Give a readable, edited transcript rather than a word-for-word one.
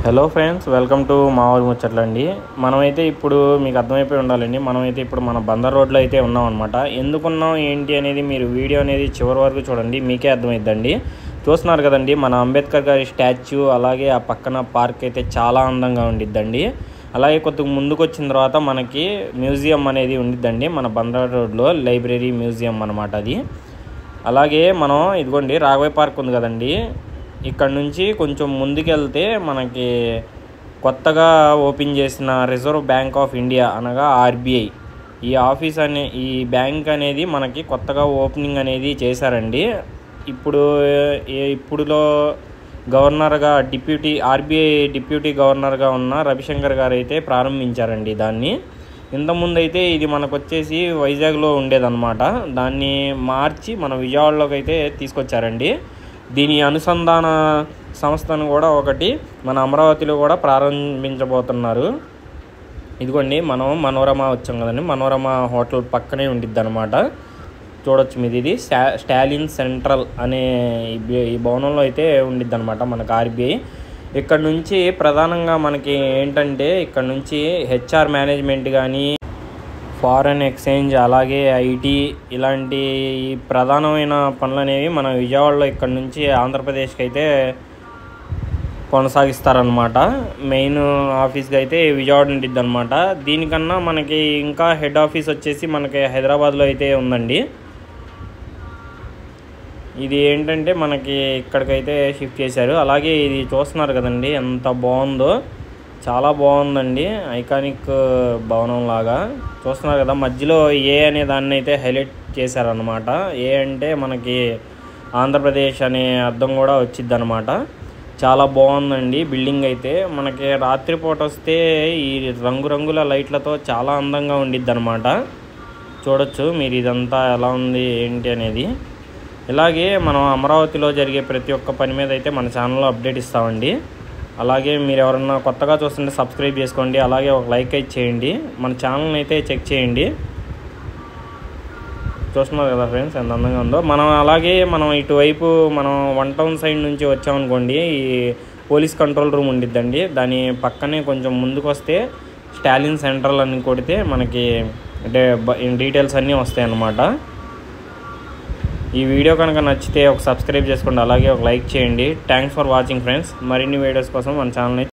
Hello friends, welcome to మా ఊరి ముచ్చట్లండి. మనమైతే ఇప్పుడు మీకు అర్థమైపోయి ఉండాలండి. మనమైతే ఇప్పుడు మన బందర్ రోడ్లో అయితే ఉన్నాం అనమాట. ఎందుకున్నాం ఏంటి అనేది మీరు వీడియో అనేది చివరి వరకు చూడండి, మీకే అర్థమైద్దండి. చూస్తున్నారు కదండి మన అంబేద్కర్ గారి స్టాచ్యూ, అలాగే ఆ పక్కన పార్క్ అయితే చాలా అందంగా ఉండిద్దండి. అలాగే కొద్దిగా ముందుకు వచ్చిన తర్వాత మనకి మ్యూజియం అనేది ఉండిద్దండి మన బందర్ రోడ్లో, లైబ్రరీ మ్యూజియం అనమాట అది. అలాగే మనం ఇదిగోండి రాఘవయ్య పార్క్ ఉంది కదండి, ఇక్కడ నుంచి కొంచెం ముందుకెళ్తే మనకి కొత్తగా ఓపెన్ చేసిన రిజర్వ్ బ్యాంక్ ఆఫ్ ఇండియా అనగా ఆర్బీఐ ఈ ఆఫీస్ ఈ బ్యాంక్ అనేది మనకి కొత్తగా ఓపెనింగ్ అనేది చేశారండి. ఇప్పుడులో గవర్నర్గా ఆర్బీఐ డిప్యూటీ గవర్నర్గా ఉన్న రవిశంకర్ గారు అయితే ప్రారంభించారండి దాన్ని. ఇంతకుముందు అయితే ఇది మనకు వచ్చేసి వైజాగ్లో ఉండేదన్నమాట. దాన్ని మార్చి మన విజయవాడలోకి అయితే తీసుకొచ్చారండి. దీని అనుసంధాన సంస్థను కూడా ఒకటి మన అమరావతిలో కూడా ప్రారంభించబోతున్నారు. ఇదిగోండి మనం మనోరమ వచ్చాం కదండి, మనోరమ హోటల్ పక్కనే ఉండిద్ది అనమాట. చూడొచ్చు మీరు, ఇది స్టాలిన్ సెంట్రల్ అనే ఈ భవనంలో అయితే ఉండిద్ది అనమాట మనకు ఆర్బీఐ. ఇక్కడ నుంచి ప్రధానంగా మనకి ఏంటంటే ఇక్కడ నుంచి హెచ్ఆర్ మేనేజ్మెంట్ కానీ, ఫారెన్ ఎక్స్చేంజ్, అలాగే ఐటీ ఇలాంటి ప్రధానమైన పనులు అనేవి మన విజయవాడలో ఇక్కడ నుంచి ఆంధ్రప్రదేశ్కి అయితే కొనసాగిస్తారనమాట. మెయిన్ ఆఫీస్గా అయితే విజయవాడ ఉండిద్ది అనమాట. దీనికన్నా మనకి ఇంకా హెడ్ ఆఫీస్ వచ్చేసి మనకి హైదరాబాద్లో అయితే ఉందండి. ఇది ఏంటంటే మనకి ఇక్కడికైతే షిఫ్ట్ చేశారు. అలాగే ఇది చూస్తున్నారు కదండి ఎంత బాగుందో, చాలా బాగుందండి. ఐకానిక్ భవనం లాగా చూస్తున్నారు కదా. మధ్యలో ఏ అనే దాన్ని అయితే హైలైట్ చేశారనమాట. ఏ అంటే మనకి ఆంధ్రప్రదేశ్ అనే అర్థం కూడా వచ్చిద్ది అనమాట. చాలా బాగుందండి బిల్డింగ్ అయితే. మనకి రాత్రిపూట వస్తే ఈ రంగురంగుల లైట్లతో చాలా అందంగా ఉండిద్ది అనమాట. చూడొచ్చు మీరు ఇదంతా ఎలా ఉంది ఏంటి అనేది. ఇలాగే మనం అమరావతిలో జరిగే ప్రతి ఒక్క పని మీద అయితే మన ఛానల్లో అప్డేట్ ఇస్తామండి. అలాగే మీరు ఎవరన్నా కొత్తగా చూస్తుంటే సబ్స్క్రైబ్ చేసుకోండి, అలాగే ఒక లైక్ అయితే చేయండి, మన ఛానల్ని అయితే చెక్ చేయండి. చూస్తున్నారు కదా ఫ్రెండ్స్ ఎంత అందంగా ఉందో. అలాగే మనం ఇటువైపు మనం 1 టౌన్ సైడ్ నుంచి వచ్చామనుకోండి, ఈ పోలీస్ కంట్రోల్ రూమ్ ఉండిద్దండి. దాని పక్కనే కొంచెం ముందుకు వస్తే స్టాలిన్ సెంట్రల్ అని కొడితే మనకి అంటే డీటెయిల్స్ అన్నీ వస్తాయి అన్నమాట. ఈ వీడియో కనుక నచ్చితే ఒక సబ్స్క్రైబ్ చేసుకోండి, అలాగే ఒక లైక్ చేయండి. Thanks for watching friends. మరిన్ని వీడియోస్ కోసం మన ఛానల్ని